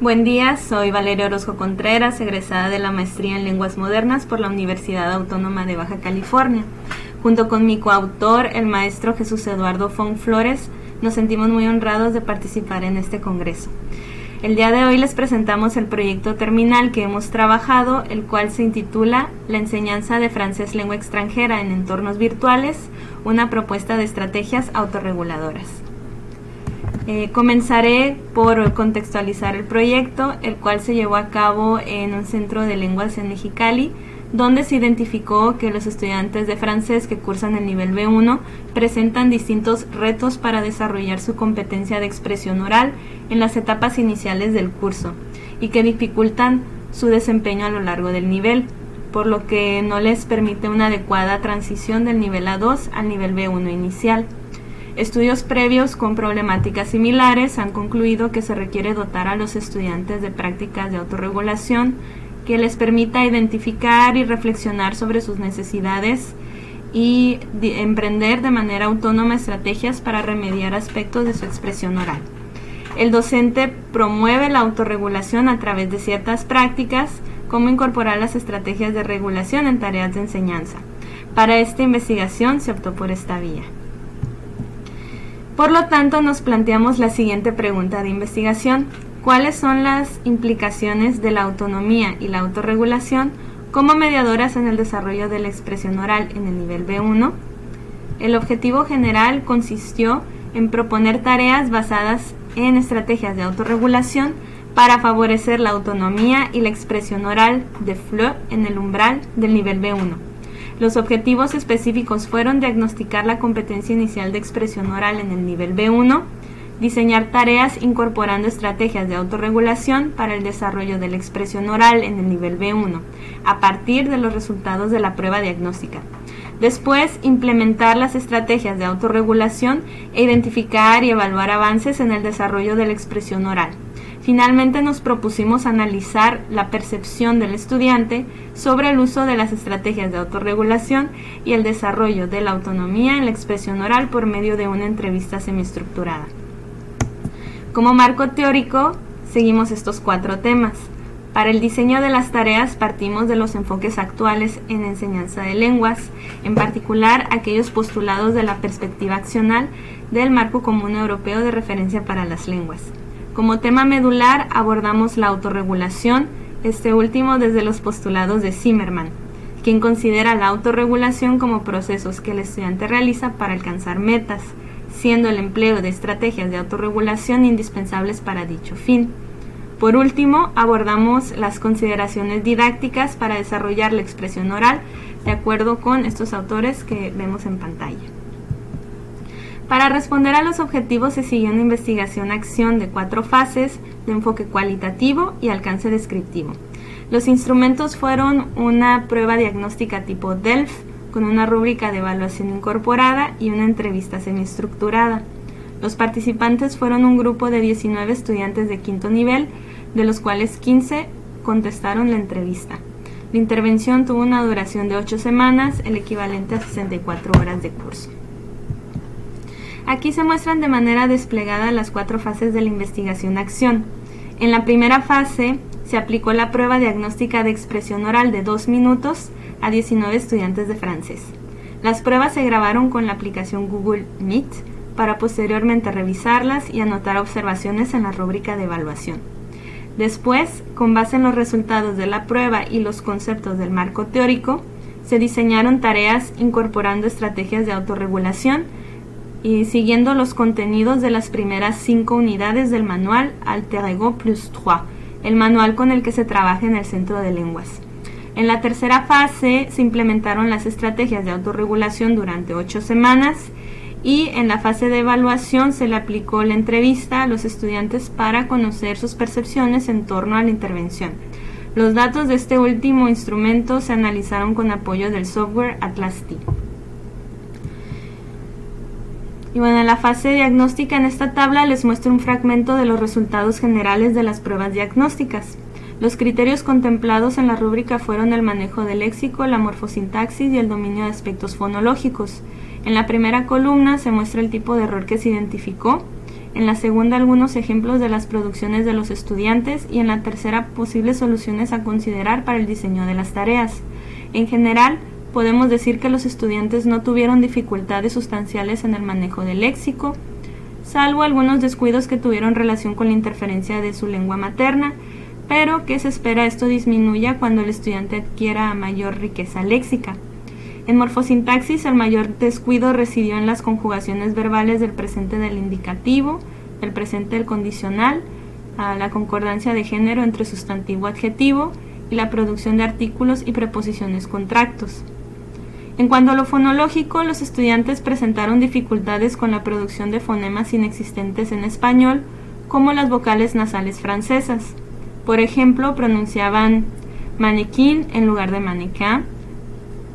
Buen día, soy Valeria Orozco Contreras, egresada de la Maestría en Lenguas Modernas por la Universidad Autónoma de Baja California. Junto con mi coautor, el maestro Jesús Eduardo Fong Flores, nos sentimos muy honrados de participar en este congreso. El día de hoy les presentamos el proyecto terminal que hemos trabajado, el cual se intitula La enseñanza de francés lengua extranjera en entornos virtuales, una propuesta de estrategias autorreguladoras. Comenzaré por contextualizar el proyecto, el cual se llevó a cabo en un centro de lenguas en Mexicali, donde se identificó que los estudiantes de francés que cursan el nivel B1 presentan distintos retos para desarrollar su competencia de expresión oral en las etapas iniciales del curso y que dificultan su desempeño a lo largo del nivel, por lo que no les permite una adecuada transición del nivel A2 al nivel B1 inicial. Estudios previos con problemáticas similares han concluido que se requiere dotar a los estudiantes de prácticas de autorregulación que les permita identificar y reflexionar sobre sus necesidades y emprender de manera autónoma estrategias para remediar aspectos de su expresión oral. El docente promueve la autorregulación a través de ciertas prácticas, como incorporar las estrategias de regulación en tareas de enseñanza. Para esta investigación se optó por esta vía. Por lo tanto, nos planteamos la siguiente pregunta de investigación: ¿cuáles son las implicaciones de la autonomía y la autorregulación como mediadoras en el desarrollo de la expresión oral en el nivel B1? El objetivo general consistió en proponer tareas basadas en estrategias de autorregulación para favorecer la autonomía y la expresión oral de FLE en el umbral del nivel B1. Los objetivos específicos fueron diagnosticar la competencia inicial de expresión oral en el nivel B1, diseñar tareas incorporando estrategias de autorregulación para el desarrollo de la expresión oral en el nivel B1, a partir de los resultados de la prueba diagnóstica. Después, implementar las estrategias de autorregulación e identificar y evaluar avances en el desarrollo de la expresión oral. Finalmente, nos propusimos analizar la percepción del estudiante sobre el uso de las estrategias de autorregulación y el desarrollo de la autonomía en la expresión oral por medio de una entrevista semiestructurada. Como marco teórico, seguimos estos 4 temas. Para el diseño de las tareas partimos de los enfoques actuales en enseñanza de lenguas, en particular aquellos postulados de la perspectiva accional del Marco Común Europeo de Referencia para las Lenguas. Como tema medular abordamos la autorregulación, este último desde los postulados de Zimmermann, quien considera la autorregulación como procesos que el estudiante realiza para alcanzar metas, siendo el empleo de estrategias de autorregulación indispensables para dicho fin. Por último, abordamos las consideraciones didácticas para desarrollar la expresión oral, de acuerdo con estos autores que vemos en pantalla. Para responder a los objetivos se siguió una investigación-acción de 4 fases de enfoque cualitativo y alcance descriptivo. Los instrumentos fueron una prueba diagnóstica tipo DELF, con una rúbrica de evaluación incorporada y una entrevista semiestructurada. Los participantes fueron un grupo de 19 estudiantes de quinto nivel, de los cuales 15 contestaron la entrevista. La intervención tuvo una duración de 8 semanas, el equivalente a 64 horas de curso. Aquí se muestran de manera desplegada las 4 fases de la investigación-acción. En la primera fase se aplicó la prueba diagnóstica de expresión oral de 2 minutos a 19 estudiantes de francés. Las pruebas se grabaron con la aplicación Google Meet para posteriormente revisarlas y anotar observaciones en la rúbrica de evaluación. Después, con base en los resultados de la prueba y los conceptos del marco teórico, se diseñaron tareas incorporando estrategias de autorregulación y siguiendo los contenidos de las primeras 5 unidades del manual Alter Ego Plus 3, el manual con el que se trabaja en el Centro de Lenguas. En la tercera fase se implementaron las estrategias de autorregulación durante 8 semanas y en la fase de evaluación se le aplicó la entrevista a los estudiantes para conocer sus percepciones en torno a la intervención. Los datos de este último instrumento se analizaron con apoyo del software Atlas-T. Y bueno, en la fase diagnóstica en esta tabla les muestro un fragmento de los resultados generales de las pruebas diagnósticas. Los criterios contemplados en la rúbrica fueron el manejo del léxico, la morfosintaxis y el dominio de aspectos fonológicos. En la primera columna se muestra el tipo de error que se identificó en la segunda algunos ejemplos de las producciones de los estudiantes y en la tercera posibles soluciones a considerar para el diseño de las tareas. En general, podemos decir que los estudiantes no tuvieron dificultades sustanciales en el manejo del léxico, salvo algunos descuidos que tuvieron relación con la interferencia de su lengua materna, pero que se espera esto disminuya cuando el estudiante adquiera mayor riqueza léxica. En morfosintaxis, el mayor descuido residió en las conjugaciones verbales del presente del indicativo, el presente del condicional, la concordancia de género entre sustantivo y adjetivo y la producción de artículos y preposiciones contractos. En cuanto a lo fonológico, los estudiantes presentaron dificultades con la producción de fonemas inexistentes en español, como las vocales nasales francesas. Por ejemplo, pronunciaban mannequin en lugar de mannequin.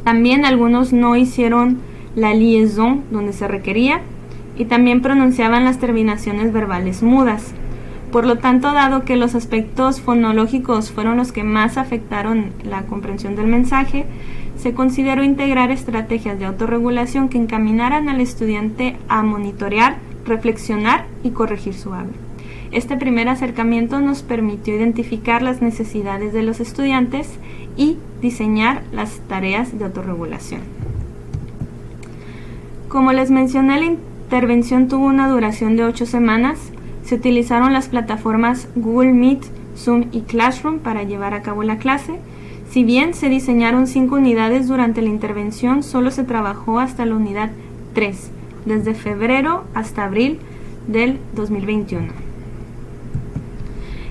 También algunos no hicieron la liaison donde se requería y también pronunciaban las terminaciones verbales mudas. Por lo tanto, dado que los aspectos fonológicos fueron los que más afectaron la comprensión del mensaje, se consideró integrar estrategias de autorregulación que encaminaran al estudiante a monitorear, reflexionar y corregir su habla. Este primer acercamiento nos permitió identificar las necesidades de los estudiantes y diseñar las tareas de autorregulación. Como les mencioné, la intervención tuvo una duración de 8 semanas. Se utilizaron las plataformas Google Meet, Zoom y Classroom para llevar a cabo la clase. Si bien se diseñaron 5 unidades durante la intervención, solo se trabajó hasta la unidad 3, desde febrero hasta abril del 2021.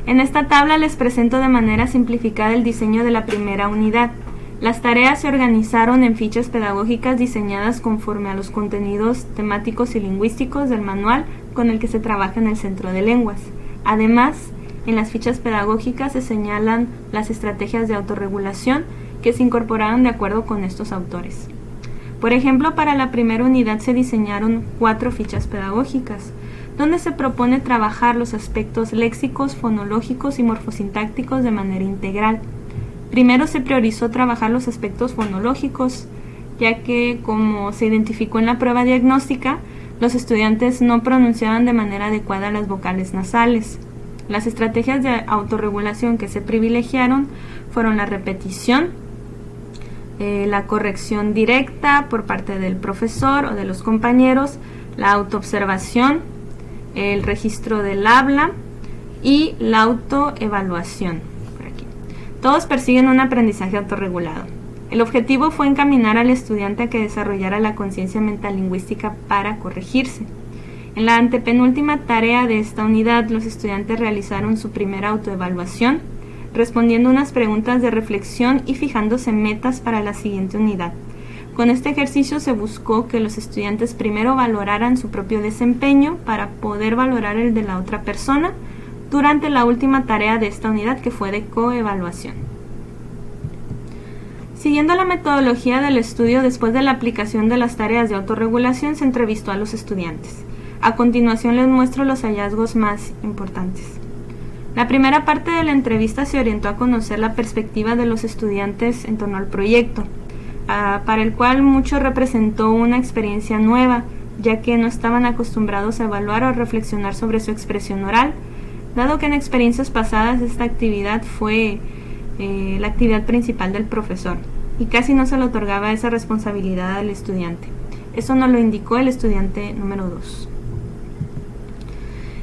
En esta tabla les presento de manera simplificada el diseño de la primera unidad. Las tareas se organizaron en fichas pedagógicas diseñadas conforme a los contenidos temáticos y lingüísticos del manual con el que se trabaja en el Centro de Lenguas. Además, en las fichas pedagógicas se señalan las estrategias de autorregulación que se incorporaron de acuerdo con estos autores. Por ejemplo, para la primera unidad se diseñaron 4 fichas pedagógicas, donde se propone trabajar los aspectos léxicos, fonológicos y morfosintácticos de manera integral. Primero se priorizó trabajar los aspectos fonológicos, ya que, como se identificó en la prueba diagnóstica, los estudiantes no pronunciaban de manera adecuada las vocales nasales. Las estrategias de autorregulación que se privilegiaron fueron la repetición, la corrección directa por parte del profesor o de los compañeros, la autoobservación, el registro del habla y la autoevaluación. Por aquí. Todos persiguen un aprendizaje autorregulado. El objetivo fue encaminar al estudiante a que desarrollara la conciencia mental lingüística para corregirse. En la antepenúltima tarea de esta unidad, los estudiantes realizaron su primera autoevaluación, respondiendo unas preguntas de reflexión y fijándose metas para la siguiente unidad. Con este ejercicio se buscó que los estudiantes primero valoraran su propio desempeño para poder valorar el de la otra persona durante la última tarea de esta unidad, que fue de coevaluación. Siguiendo la metodología del estudio, después de la aplicación de las tareas de autorregulación, se entrevistó a los estudiantes. A continuación les muestro los hallazgos más importantes. La primera parte de la entrevista se orientó a conocer la perspectiva de los estudiantes en torno al proyecto, para el cual mucho representó una experiencia nueva, ya que no estaban acostumbrados a evaluar o reflexionar sobre su expresión oral, dado que en experiencias pasadas esta actividad fue la actividad principal del profesor y casi no se le otorgaba esa responsabilidad al estudiante. Eso nos lo indicó el estudiante número 2.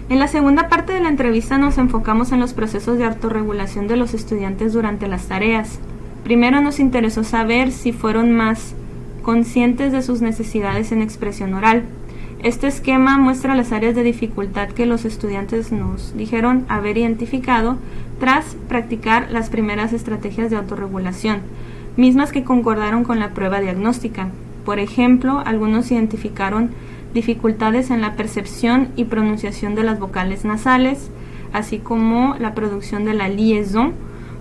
En la segunda parte de la entrevista nos enfocamos en los procesos de autorregulación de los estudiantes durante las tareas. Primero nos interesó saber si fueron más conscientes de sus necesidades en expresión oral. Este esquema muestra las áreas de dificultad que los estudiantes nos dijeron haber identificado tras practicar las primeras estrategias de autorregulación, mismas que concordaron con la prueba diagnóstica. Por ejemplo, algunos identificaron dificultades en la percepción y pronunciación de las vocales nasales, así como la producción de la liaison.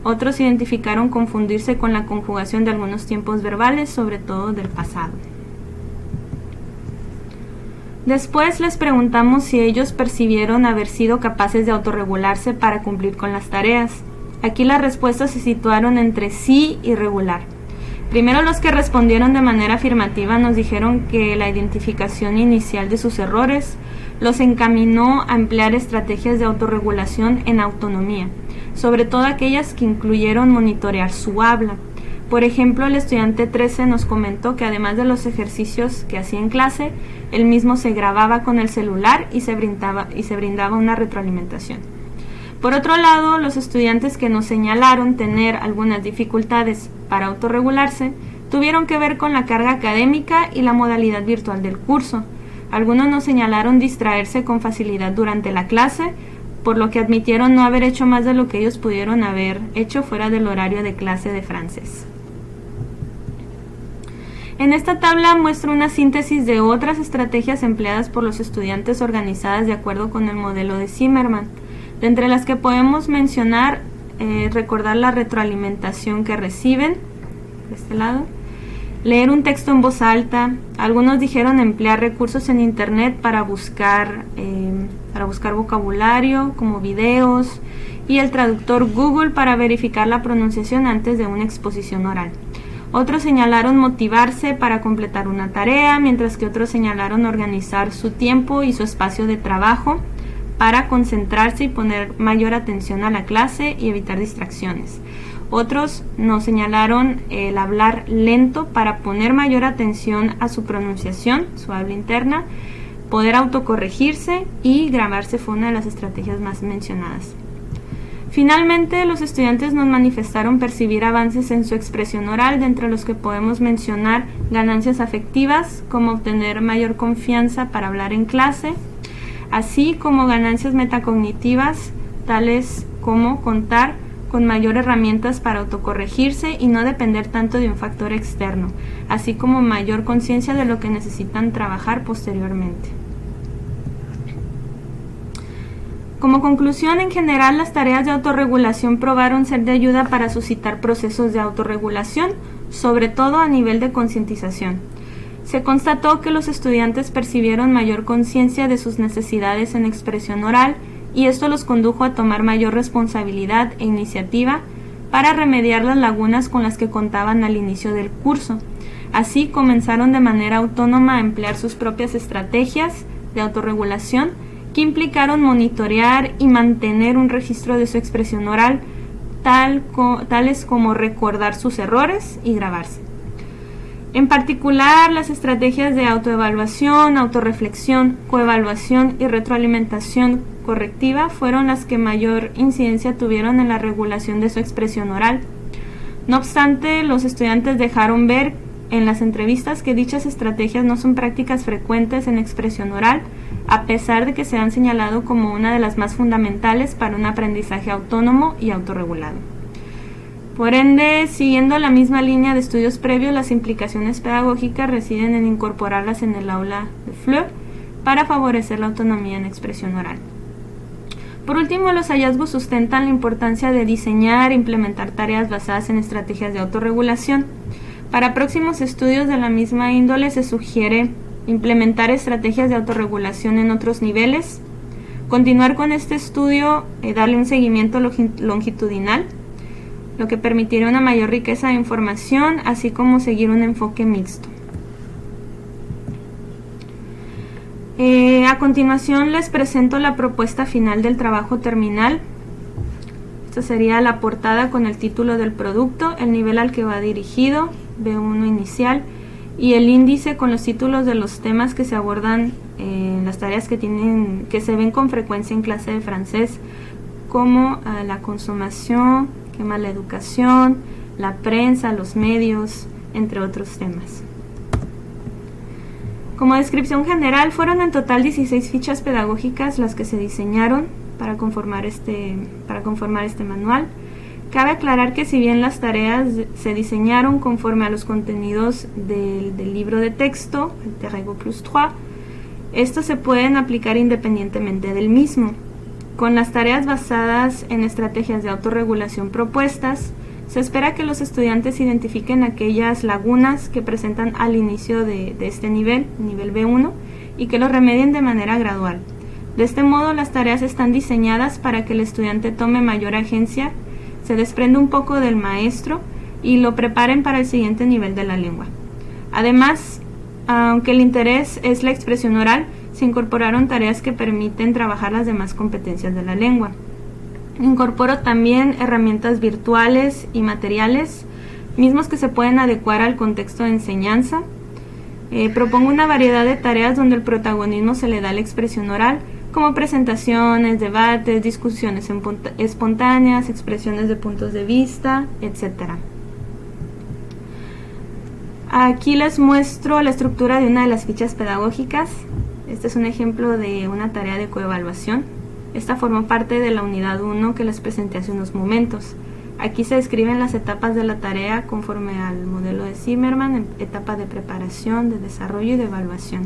Otros identificaron confundirse con la conjugación de algunos tiempos verbales, sobre todo del pasado. Después les preguntamos si ellos percibieron haber sido capaces de autorregularse para cumplir con las tareas. Aquí las respuestas se situaron entre sí y regular. Primero, los que respondieron de manera afirmativa nos dijeron que la identificación inicial de sus errores los encaminó a emplear estrategias de autorregulación en autonomía, sobre todo aquellas que incluyeron monitorear su habla. Por ejemplo, el estudiante 13 nos comentó que además de los ejercicios que hacía en clase, él mismo se grababa con el celular y se brindaba una retroalimentación. Por otro lado, los estudiantes que nos señalaron tener algunas dificultades para autorregularse tuvieron que ver con la carga académica y la modalidad virtual del curso. Algunos nos señalaron distraerse con facilidad durante la clase, por lo que admitieron no haber hecho más de lo que ellos pudieron haber hecho fuera del horario de clase de francés. En esta tabla muestro una síntesis de otras estrategias empleadas por los estudiantes organizadas de acuerdo con el modelo de Zimmerman, de entre las que podemos mencionar recordar la retroalimentación que reciben, de este lado, leer un texto en voz alta. Algunos dijeron emplear recursos en internet para buscar vocabulario como videos y el traductor Google para verificar la pronunciación antes de una exposición oral. Otros señalaron motivarse para completar una tarea, mientras que otros señalaron organizar su tiempo y su espacio de trabajo para concentrarse y poner mayor atención a la clase y evitar distracciones. Otros nos señalaron el hablar lento para poner mayor atención a su pronunciación, su habla interna, poder autocorregirse y grabarse fue una de las estrategias más mencionadas. Finalmente, los estudiantes nos manifestaron percibir avances en su expresión oral, de entre los que podemos mencionar ganancias afectivas, como obtener mayor confianza para hablar en clase, así como ganancias metacognitivas, tales como contar con mayor herramientas para autocorregirse y no depender tanto de un factor externo, así como mayor conciencia de lo que necesitan trabajar posteriormente. Como conclusión, en general, las tareas de autorregulación probaron ser de ayuda para suscitar procesos de autorregulación, sobre todo a nivel de concientización. Se constató que los estudiantes percibieron mayor conciencia de sus necesidades en expresión oral y esto los condujo a tomar mayor responsabilidad e iniciativa para remediar las lagunas con las que contaban al inicio del curso. Así comenzaron de manera autónoma a emplear sus propias estrategias de autorregulación que implicaron monitorear y mantener un registro de su expresión oral, tales como recordar sus errores y grabarse. En particular, las estrategias de autoevaluación, autorreflexión, coevaluación y retroalimentación correctiva fueron las que mayor incidencia tuvieron en la regulación de su expresión oral. No obstante, los estudiantes dejaron ver en las entrevistas que dichas estrategias no son prácticas frecuentes en expresión oral, a pesar de que se han señalado como una de las más fundamentales para un aprendizaje autónomo y autorregulado. Por ende, siguiendo la misma línea de estudios previos, las implicaciones pedagógicas residen en incorporarlas en el aula de FLE para favorecer la autonomía en expresión oral. Por último, los hallazgos sustentan la importancia de diseñar e implementar tareas basadas en estrategias de autorregulación. Para próximos estudios de la misma índole se sugiere implementar estrategias de autorregulación en otros niveles, continuar con este estudio, darle un seguimiento longitudinal, lo que permitiría una mayor riqueza de información, así como seguir un enfoque mixto. A continuación les presento la propuesta final del trabajo terminal. Esta sería la portada con el título del producto, el nivel al que va dirigido, B1 inicial, y el índice con los títulos de los temas que se abordan en las tareas que se ven con frecuencia en clase de francés, como la consumación, qué mala educación, la prensa, los medios, entre otros temas. Como descripción general, fueron en total 16 fichas pedagógicas las que se diseñaron para conformar este manual. Cabe aclarar que si bien las tareas se diseñaron conforme a los contenidos del libro de texto, el Terrego Plus 3, estos se pueden aplicar independientemente del mismo. Con las tareas basadas en estrategias de autorregulación propuestas, se espera que los estudiantes identifiquen aquellas lagunas que presentan al inicio de este nivel B1, y que lo remedien de manera gradual. De este modo, las tareas están diseñadas para que el estudiante tome mayor agencia, se desprenda un poco del maestro, y lo preparen para el siguiente nivel de la lengua. Además, aunque el interés es la expresión oral, se incorporaron tareas que permiten trabajar las demás competencias de la lengua. Incorporo también herramientas virtuales y materiales, mismos que se pueden adecuar al contexto de enseñanza. Propongo una variedad de tareas donde el protagonismo se le da a la expresión oral, como presentaciones, debates, discusiones espontáneas, expresiones de puntos de vista, etc. Aquí les muestro la estructura de una de las fichas pedagógicas. Este es un ejemplo de una tarea de coevaluación. Esta formó parte de la unidad 1 que les presenté hace unos momentos. Aquí se describen las etapas de la tarea conforme al modelo de Zimmerman, etapa de preparación, de desarrollo y de evaluación.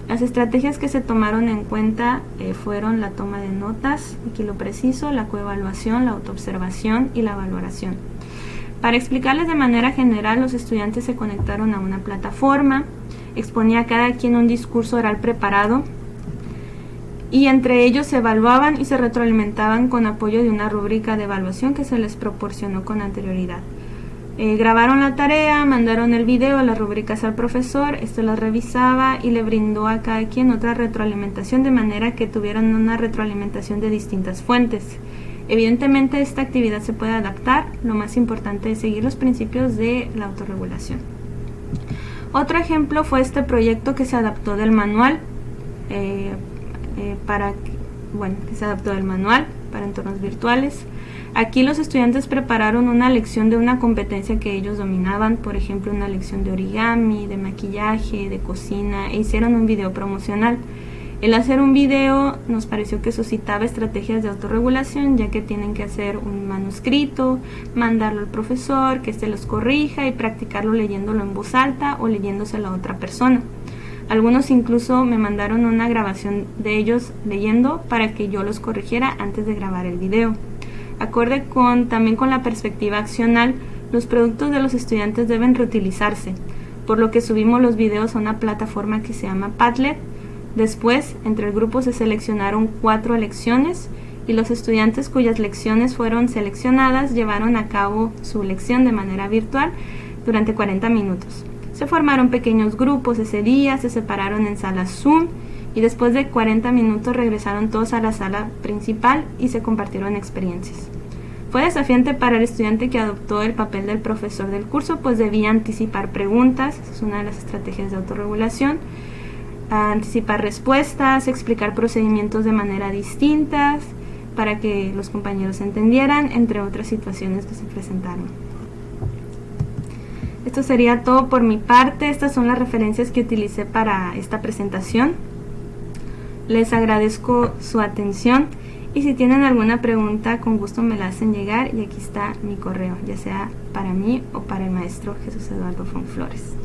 Las estrategias que se tomaron en cuenta fueron la toma de notas, aquí lo preciso, la coevaluación, la autoobservación y la valoración. Para explicarles de manera general, los estudiantes se conectaron a una plataforma, exponía a cada quien un discurso oral preparado y entre ellos se evaluaban y se retroalimentaban con apoyo de una rúbrica de evaluación que se les proporcionó con anterioridad. Grabaron la tarea, mandaron el video a las rúbricas al profesor, este las revisaba y le brindó a cada quien otra retroalimentación de manera que tuvieran una retroalimentación de distintas fuentes. Evidentemente esta actividad se puede adaptar, lo más importante es seguir los principios de la autorregulación. Otro ejemplo fue este proyecto que se adaptó del manual para entornos virtuales. Aquí los estudiantes prepararon una lección de una competencia que ellos dominaban, por ejemplo una lección de origami, de maquillaje, de cocina, e hicieron un video promocional. El hacer un video nos pareció que suscitaba estrategias de autorregulación, ya que tienen que hacer un manuscrito, mandarlo al profesor, que éste los corrija y practicarlo leyéndolo en voz alta o leyéndoselo a otra persona. Algunos incluso me mandaron una grabación de ellos leyendo para que yo los corrigiera antes de grabar el video. Acorde también con la perspectiva accional, los productos de los estudiantes deben reutilizarse, por lo que subimos los videos a una plataforma que se llama Padlet. Después, entre el grupo se seleccionaron 4 lecciones y los estudiantes cuyas lecciones fueron seleccionadas llevaron a cabo su lección de manera virtual durante 40 minutos. Se formaron pequeños grupos ese día, se separaron en salas Zoom y después de 40 minutos regresaron todos a la sala principal y se compartieron experiencias. Fue desafiante para el estudiante que adoptó el papel del profesor del curso, pues debía anticipar preguntas, esa es una de las estrategias de autorregulación, anticipar respuestas, explicar procedimientos de manera distintas para que los compañeros entendieran, entre otras situaciones que se presentaron. Esto sería todo por mi parte. Estas son las referencias que utilicé para esta presentación. Les agradezco su atención y si tienen alguna pregunta con gusto me la hacen llegar y aquí está mi correo, ya sea para mí o para el maestro Jesús Eduardo Fonflores.